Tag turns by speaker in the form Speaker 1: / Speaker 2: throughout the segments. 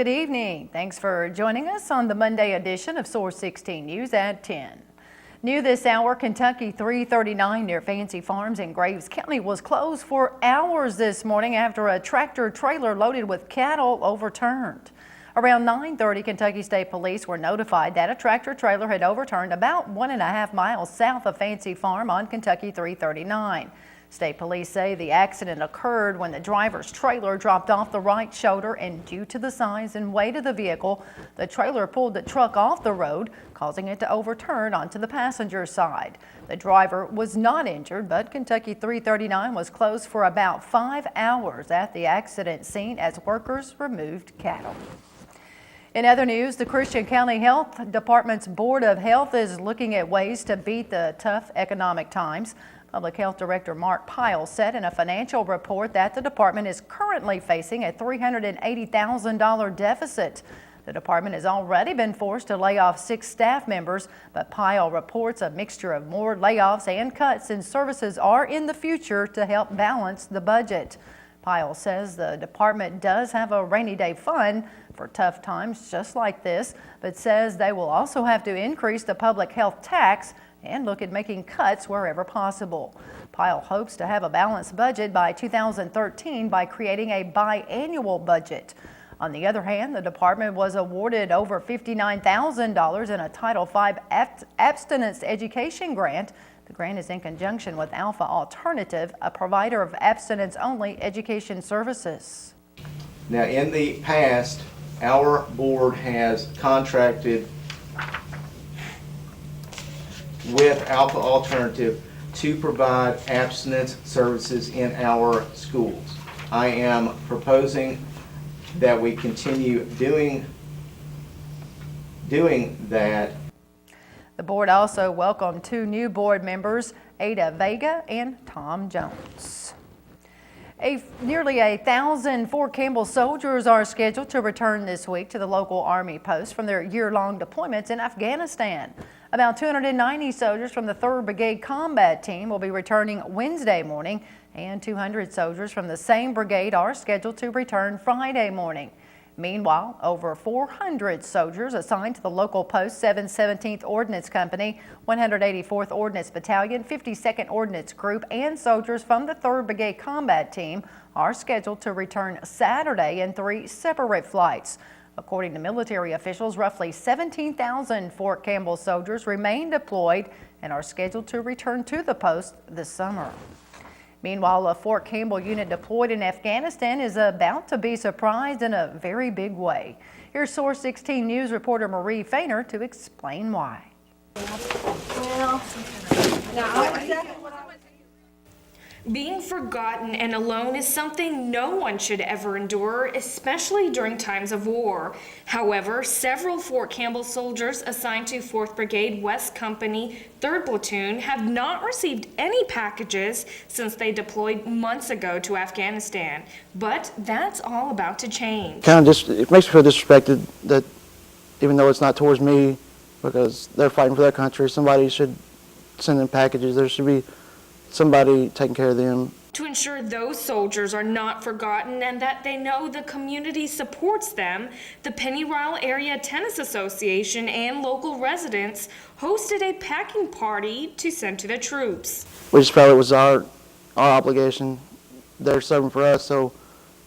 Speaker 1: good evening. Thanks for joining us on the Monday edition of Source 16 News at 10. New this hour, Kentucky 339 near Fancy Farms in Graves County was closed for hours this morning after a tractor trailer loaded with cattle overturned. Around 9:30, Kentucky State Police were notified that a tractor trailer had overturned about 1.5 miles south of Fancy Farm on Kentucky 339. State police say the accident occurred when the driver's trailer dropped off the right shoulder, and due to the size and weight of the vehicle, the trailer pulled the truck off the road, causing it to overturn onto the passenger side. The driver was not injured, but Kentucky 339 was closed for about 5 hours at the accident scene as workers removed cattle. In other news, the Christian County Health Department's Board of Health is looking at ways to beat the tough economic times. Public Health Director Mark Pyle said in a financial report that the department is currently facing a $380,000 deficit. The department has already been forced to lay off 6 staff members, but Pyle reports a mixture of more layoffs and cuts in services are in the future to help balance the budget. Pyle says the department does have a rainy day fund for tough times just like this, but says they will also have to increase the public health tax and look at making cuts wherever possible. Pyle hopes to have a balanced budget by 2013 by creating a biannual budget. On the other hand, the department was awarded over $59,000 in a Title V abstinence education grant. The grant is in conjunction with Alpha Alternative, a provider of abstinence-only education services.
Speaker 2: Now, in the past, our board has contracted with Alpha Alternative to provide abstinence services in our schools. I am proposing that we continue doing that.
Speaker 1: The board also welcomed 2 new board members, Ada Vega and Tom Jones. Nearly 1,000 Fort Campbell soldiers are scheduled to return this week to the local Army post from their year-long deployments in Afghanistan. About 290 soldiers from the 3rd Brigade Combat Team will be returning Wednesday morning, and 200 soldiers from the same brigade are scheduled to return Friday morning. Meanwhile, over 400 soldiers assigned to the local post 717th Ordnance Company, 184th Ordnance Battalion, 52nd Ordnance Group, and soldiers from the 3rd Brigade Combat Team are scheduled to return Saturday in 3 separate flights. According to military officials, roughly 17,000 Fort Campbell soldiers remain deployed and are scheduled to return to the post this summer. Meanwhile, a Fort Campbell unit deployed in Afghanistan is about to be surprised in a very big way. Here's Source 16 News reporter Marie Fainer to explain why.
Speaker 3: Being forgotten and alone is something no one should ever endure, especially during times of war. However, several Fort Campbell soldiers assigned to 4th Brigade West Company, 3rd Platoon have not received any packages since they deployed months ago to Afghanistan. But that's all about to change.
Speaker 4: It makes me feel disrespected that even though it's not towards me, because they're fighting for their country, somebody should send them packages. There should be somebody taking care of them.
Speaker 3: To ensure those soldiers are not forgotten and that they know the community supports them, the Pennyrile Area Tennis Association and local residents hosted a packing party to send to the troops.
Speaker 4: We just felt it was our obligation. They're serving for us, so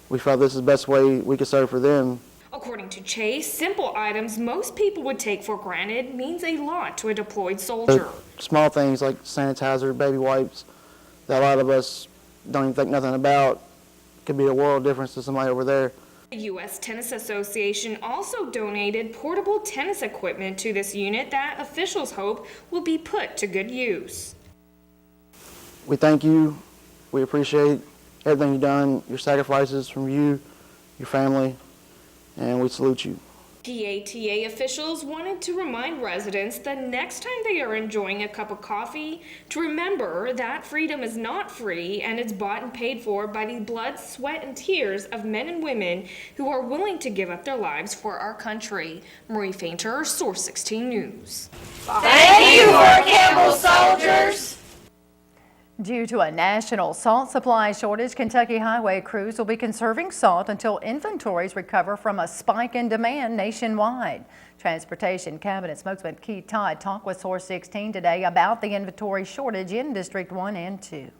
Speaker 4: we felt this is the best way we could serve for them.
Speaker 3: According to Chase, simple items most people would take for granted means a lot to a deployed soldier.
Speaker 4: Small things like sanitizer, baby wipes, that a lot of us don't even think nothing about, could be a world difference to somebody over there.
Speaker 3: The U.S. Tennis Association also donated portable tennis equipment to this unit that officials hope will be put to good use.
Speaker 4: We thank you. We appreciate everything you've done, your sacrifices from you, your family, and we salute you.
Speaker 3: PATA officials wanted to remind residents that next time they are enjoying a cup of coffee, to remember that freedom is not free and it's bought and paid for by the blood, sweat, and tears of men and women who are willing to give up their lives for our country. Marie Fainter, Source 16 News.
Speaker 5: Thank you, Fort Campbell soldiers!
Speaker 1: Due to a national salt supply shortage, Kentucky highway crews will be conserving salt until inventories recover from a spike in demand nationwide. Transportation Cabinet spokesman Keith Todd talked with Source 16 today about the inventory shortage in District 1 and 2.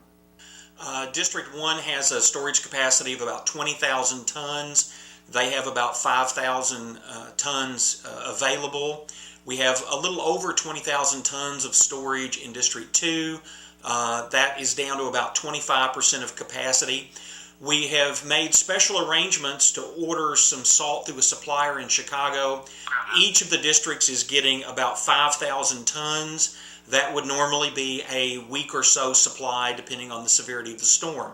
Speaker 5: District 1 has a storage capacity of about 20,000 tons. They have about 5,000 tons available. We have a little over 20,000 tons of storage in District 2. That is down to about 25% of capacity. We have made special arrangements to order some salt through a supplier in Chicago. Each of the districts is getting about 5,000 tons. That would normally be a week or so supply depending on the severity of the storm.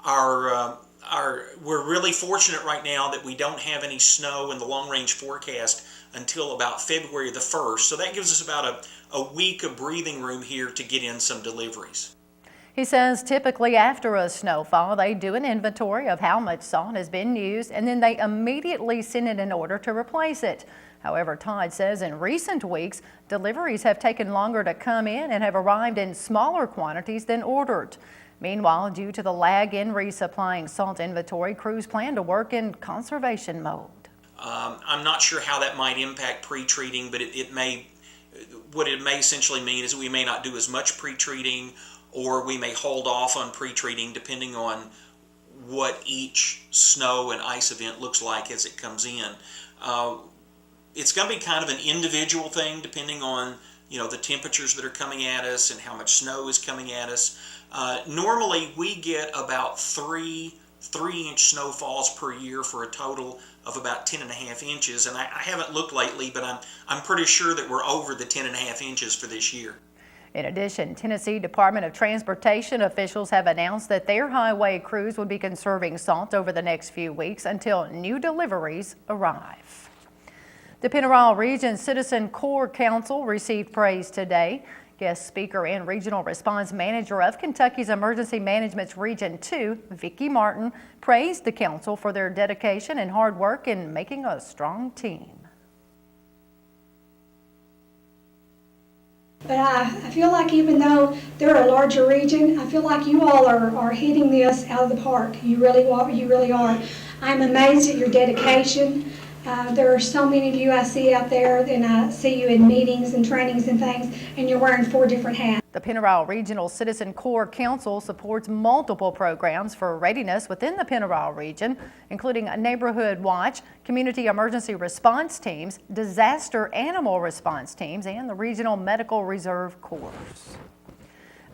Speaker 5: We're really fortunate right now that we don't have any snow in the long-range forecast until about February the 1st. So that gives us about a week of breathing room here to get in some deliveries.
Speaker 1: He says typically after a snowfall, they do an inventory of how much salt has been used, and then they immediately send in an order to replace it. However, Todd says in recent weeks, deliveries have taken longer to come in and have arrived in smaller quantities than ordered. Meanwhile, due to the lag in resupplying salt inventory, crews plan to work in conservation mode.
Speaker 5: I'm not sure how that might impact pre-treating, but what it may essentially mean is that we may not do as much pre-treating, or we may hold off on pre-treating depending on what each snow and ice event looks like as it comes in. It's going to be kind of an individual thing depending on the temperatures that are coming at us and how much snow is coming at us. Normally we get about 3-inch snowfalls per year for a total of about 10.5 inches, and I haven't looked lately, but I'm pretty sure that we're over the 10.5 inches for this year.
Speaker 1: In addition, Tennessee Department of Transportation officials have announced that their highway crews will be conserving salt over the next few weeks until new deliveries arrive. The Pinnaroll Region Citizen Corps Council received praise today. Guest speaker and regional response manager of Kentucky's Emergency Management's Region 2, Vicki Martin, praised the council for their dedication and hard work in making a strong team.
Speaker 6: But I feel like even though they're a larger region, I feel like you all are hitting this out of the park. You really are. I'm amazed at your dedication. There are so many of you I see out there, and I see you in meetings and trainings and things, and you're wearing 4 different hats.
Speaker 1: The Pinnaroll Regional Citizen Corps Council supports multiple programs for readiness within the Pinnaroll region, including a neighborhood watch, community emergency response teams, disaster animal response teams, and the Regional Medical Reserve Corps.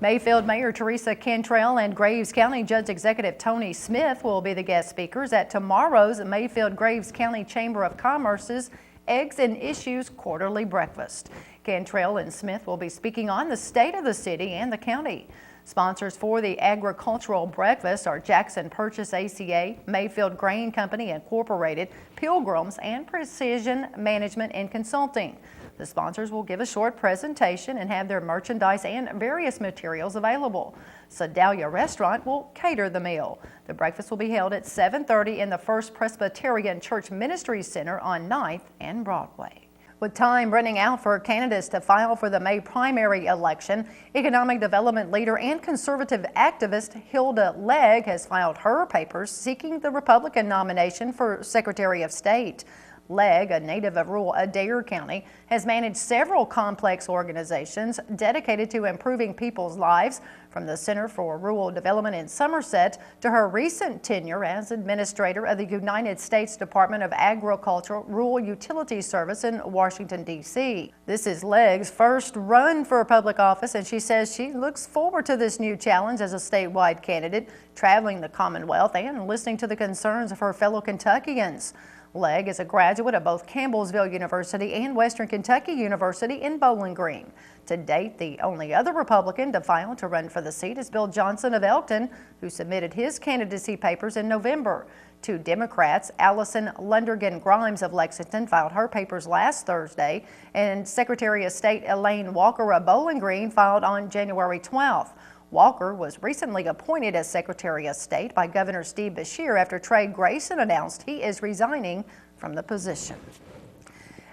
Speaker 1: Mayfield Mayor Teresa Cantrell and Graves County Judge Executive Tony Smith will be the guest speakers at tomorrow's Mayfield-Graves County Chamber of Commerce's Eggs and Issues Quarterly Breakfast. Cantrell and Smith will be speaking on the state of the city and the county. Sponsors for the agricultural breakfast are Jackson Purchase ACA, Mayfield Grain Company Incorporated, Pilgrims, and Precision Management and Consulting. The sponsors will give a short presentation and have their merchandise and various materials available. Sedalia Restaurant will cater the meal. The breakfast will be held at 7:30 in the First Presbyterian Church Ministry Center on 9th and Broadway. With time running out for candidates to file for the May primary election, economic development leader and conservative activist Hilda Legg has filed her papers seeking the Republican nomination for Secretary of State. Legg, a native of rural Adair County, has managed several complex organizations dedicated to improving people's lives, from the Center for Rural Development in Somerset to her recent tenure as administrator of the United States Department of Agriculture Rural Utilities Service in Washington, D.C. This is Legg's first run for public office, and she says she looks forward to this new challenge as a statewide candidate, traveling the Commonwealth and listening to the concerns of her fellow Kentuckians. Legg is a graduate of both Campbellsville University and Western Kentucky University in Bowling Green. To date, the only other Republican to file to run for the seat is Bill Johnson of Elkton, who submitted his candidacy papers in November. 2 Democrats, Allison Lundergan Grimes of Lexington, filed her papers last Thursday, and Secretary of State Elaine Walker of Bowling Green filed on January 12th. Walker was recently appointed as Secretary of State by Governor Steve Beshear after Trey Grayson announced he is resigning from the position.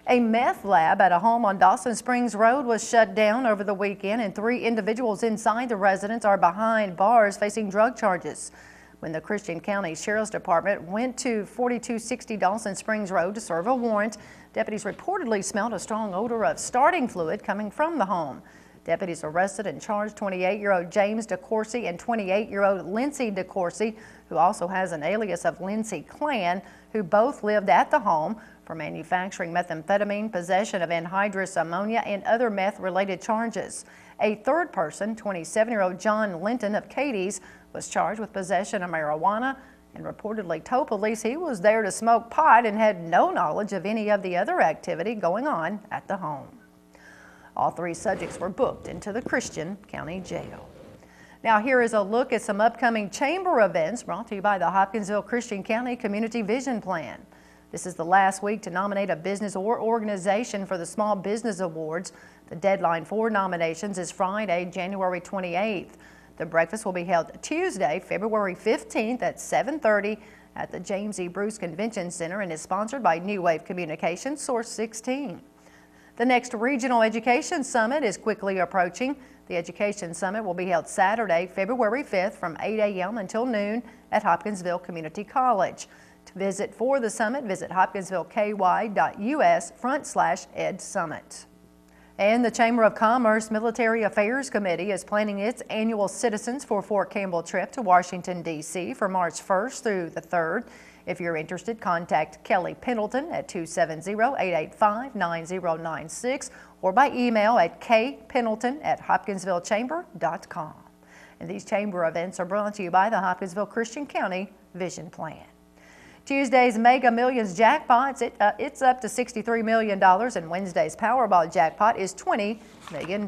Speaker 1: A meth lab at a home on Dawson Springs Road was shut down over the weekend, and 3 individuals inside the residence are behind bars facing drug charges. When the Christian County Sheriff's Department went to 4260 Dawson Springs Road to serve a warrant, deputies reportedly smelled a strong odor of starting fluid coming from the home. Deputies arrested and charged 28-year-old James DeCourcy and 28-year-old Lindsay DeCourcy, who also has an alias of Lindsay Clan, who both lived at the home, for manufacturing methamphetamine, possession of anhydrous ammonia, and other meth-related charges. A third person, 27-year-old John Linton of Cadiz, was charged with possession of marijuana and reportedly told police he was there to smoke pot and had no knowledge of any of the other activity going on at the home. All 3 subjects were booked into the Christian County Jail. Now here is a look at some upcoming chamber events brought to you by the Hopkinsville Christian County Community Vision Plan. This is the last week to nominate a business or organization for the Small Business Awards. The deadline for nominations is Friday, January 28th. The breakfast will be held Tuesday, February 15th at 7:30 at the James E. Bruce Convention Center and is sponsored by New Wave Communications, Source16. The next Regional Education Summit is quickly approaching. The Education Summit will be held Saturday, February 5th from 8 a.m. until noon at Hopkinsville Community College. To visit for the summit, visit hopkinsvilleky.us/Ed Summit. And the Chamber of Commerce Military Affairs Committee is planning its annual Citizens for Fort Campbell trip to Washington, D.C. for March 1st through the 3rd. If you're interested, contact Kelly Pendleton at 270-885-9096 or by email at kpendleton@hopkinsvillechamber.com. And these chamber events are brought to you by the Hopkinsville Christian County Vision Plan. Tuesday's Mega Millions jackpots, it's up to $63 million, and Wednesday's Powerball jackpot is $20 million.